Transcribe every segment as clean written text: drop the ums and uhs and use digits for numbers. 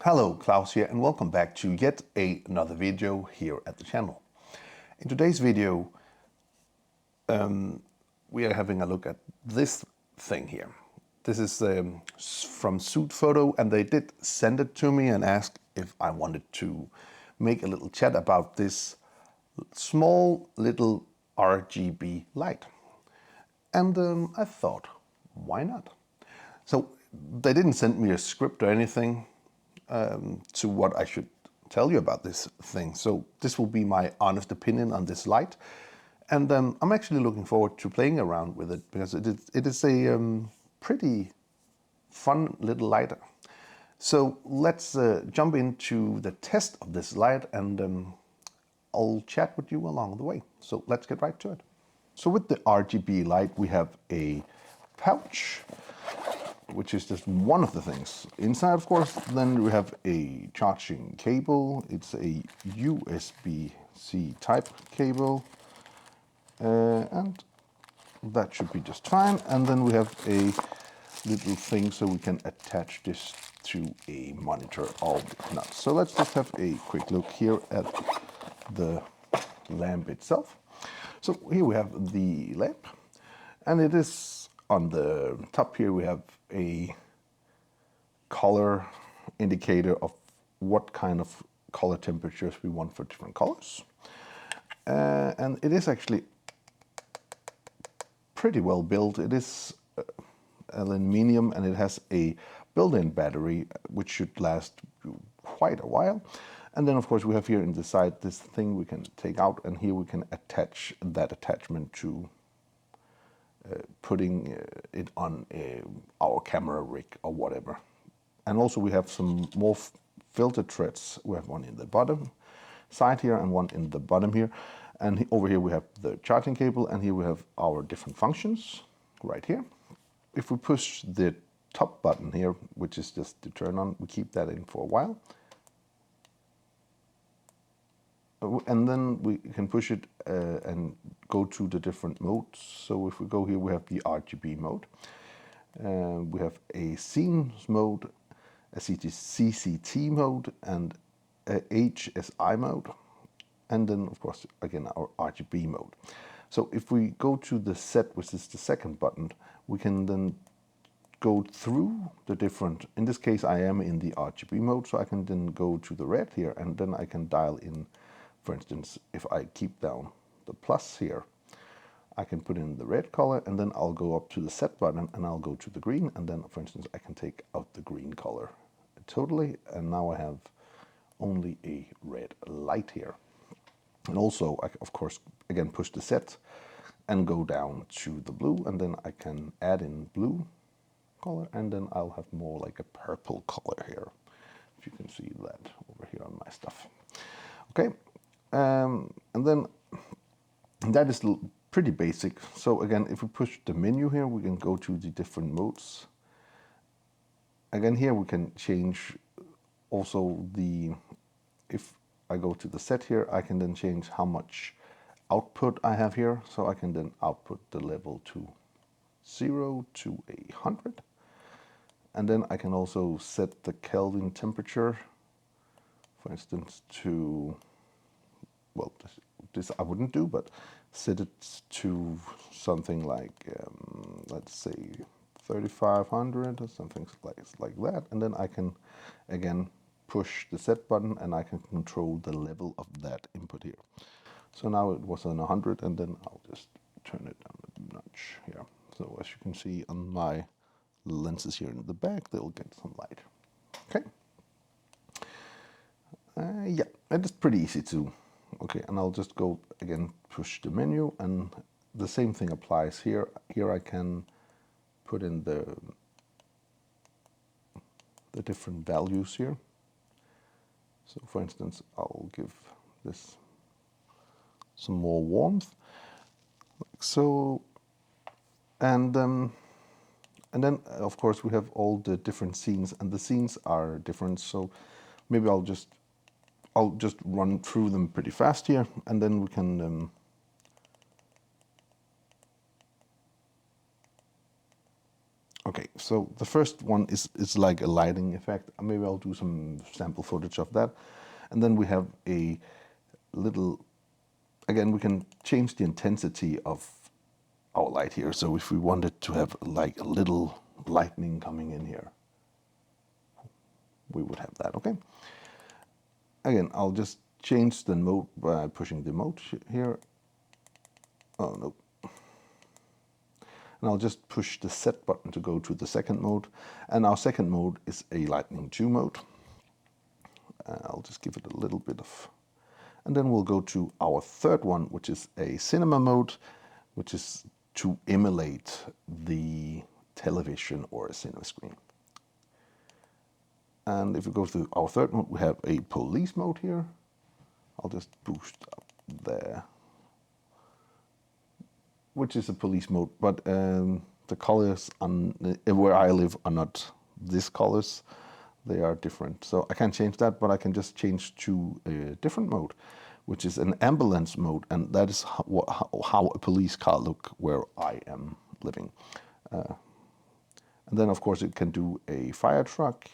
Hello, Klaus here, and welcome back to yet another video here at the channel. In today's video, we are having a look at this thing here. This is from SUTEFOTO, and they did send it to me and asked if I wanted to make a little chat about this small little RGB light. And I thought, why not? So they didn't send me a script or anything to what I should tell you about this thing. So this will be my honest opinion on this light. And I'm actually looking forward to playing around with it because it is a pretty fun little light. So let's jump into the test of this light, and I'll chat with you along the way. So let's get right to it. So with the RGB light, we have a pouch, which is just one of the things inside, of course. Then we have a charging cable. It's a USB-C type cable, and that should be just fine. And then we have a little thing so we can attach this to a monitor or not. So let's just have a quick look here at the lamp itself. So here we have the lamp, and it is on the top here we have a color indicator of what kind of color temperatures we want for different colors. And it is actually pretty well built. It is aluminum, and it has a built-in battery which should last quite a while. And then of course we have here in the side this thing we can take out, and here we can attach that attachment to putting it on our camera rig or whatever. And also we have some more filter threads. We have one in the bottom side here and one in the bottom here. And over here we have the charging cable, and here we have our different functions right here. If we push the top button here, which is just to turn on, we keep that in for a while. And then we can push it and go to the different modes. So if we go here, we have the Rgb mode. We have a scenes mode, a CCT mode, and a HSI mode. And then, of course, again, our Rgb mode. So if we go to the set, which is the second button, we can then go through the different, in this case, I am in the Rgb mode, so I can then go to the red here, and then I can dial in. For instance, if I keep down the plus here, I can put in the red color, and then I'll go up to the set button and I'll go to the green, and then for instance I can take out the green color totally, and now I have only a red light here. And also I of course again push the set and go down to the blue, and then I can add in blue color, and then I'll have more like a purple color here, if you can see that over here on my stuff. Okay. And then that is pretty basic. So again, if we push the menu here, we can go to the different modes. Again, here we can change also if I go to the set here, I can then change how much output I have here. So I can then output the level to 0 to 100. And then I can also set the Kelvin temperature, for instance, to, well, this I wouldn't do, but set it to something like, let's say 3500 or something like that. And then I can, again, push the set button, and I can control the level of that input here. So now it was on 100, and then I'll just turn it down a notch here. So as you can see on my lenses here in the back, they'll get some light. Okay. Yeah, it is pretty easy to. Okay, and I'll just go again, push the menu, and the same thing applies here. Here I can put in the different values here. So for instance, I'll give this some more warmth, like so. And then of course we have all the different scenes, and the scenes are different. So maybe I'll just run through them pretty fast here, and then we can Okay, so the first one is like a lighting effect. Maybe I'll do some sample footage of that. And then we have a little, again, we can change the intensity of our light here. So if we wanted to have like a little lightning coming in here, we would have that, okay? Again, I'll just change the mode by pushing the mode here. Oh, no. And I'll just push the set button to go to the second mode. And our second mode is a Lightning 2 mode. I'll just give it a little bit of... And then we'll go to our third one, which is a cinema mode, which is to emulate the television or a cinema screen. And if we go to our third mode, we have a police mode here. I'll just boost up there, which is a police mode, but the colors on where I live are not these colors. They are different. So I can't change that, but I can just change to a different mode, which is an ambulance mode, and that is how a police car look where I am living. And then of course it can do a fire truck,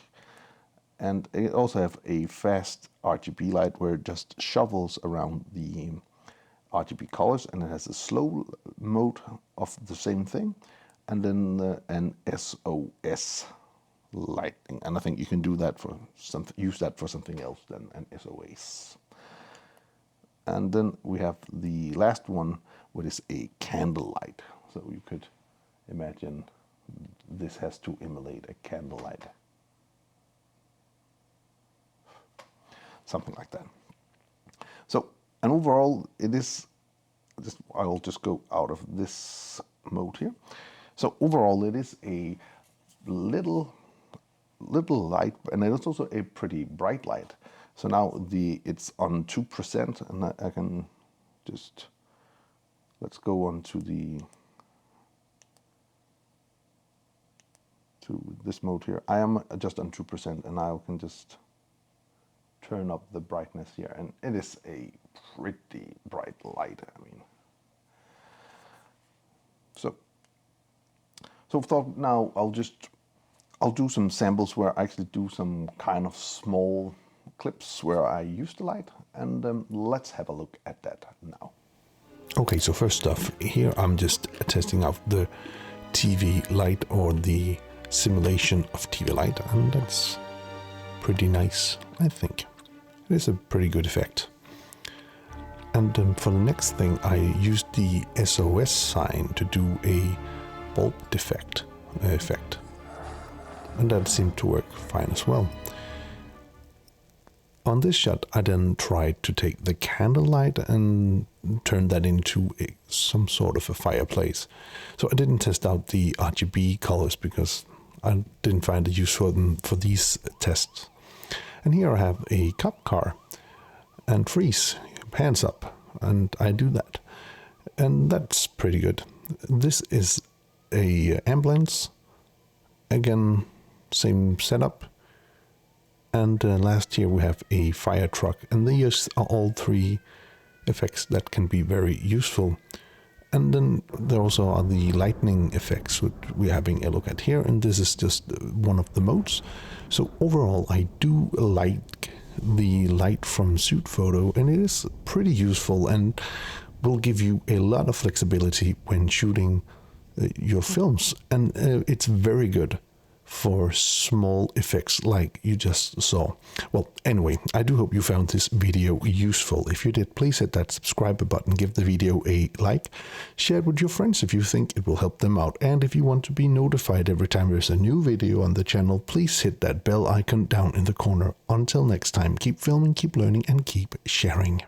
and it also have a fast RGB light where it just shovels around the RGB colors, and it has a slow mode of the same thing, and then an SOS lighting. And I think you can do that for something, use that for something else than an SOS. And then we have the last one, which is a candlelight. So you could imagine this has to emulate a candlelight. Something like that. So, and overall it is, I'll just go out of this mode here. So overall it is a little light, and it's also a pretty bright light. So now it's on 2%, and I can just, let's go on to this mode here. I am just on 2%, and I can just turn up the brightness here, and it is a pretty bright light. I mean, so now I'll do some samples where I actually do some kind of small clips where I use the light, and let's have a look at that now. Okay, so first off, here I'm just testing out the TV light, or the simulation of TV light, and that's pretty nice, I think. It is a pretty good effect. And for the next thing, I used the SOS sign to do a bulb effect, and that seemed to work fine as well. On this shot, I then tried to take the candlelight and turn that into some sort of a fireplace. So I didn't test out the RGB colors because I didn't find a use for them for these tests. And here I have a cop car, and freeze, hands up, and I do that. And that's pretty good. This is a ambulance, again, same setup. And last here we have a fire truck, and these are all three effects that can be very useful. And then there also are the lightning effects, which we're having a look at here, and this is just one of the modes. So overall, I do like the light from SUTEFOTO, and it is pretty useful and will give you a lot of flexibility when shooting your films, and it's very good for small effects like you just saw. Well, anyway, I do hope you found this video useful. If you did, please hit that subscribe button, give the video a like, share it with your friends if you think it will help them out, and if you want to be notified every time there's a new video on the channel, please hit that bell icon down in the corner. Until next time, keep filming, keep learning, and keep sharing.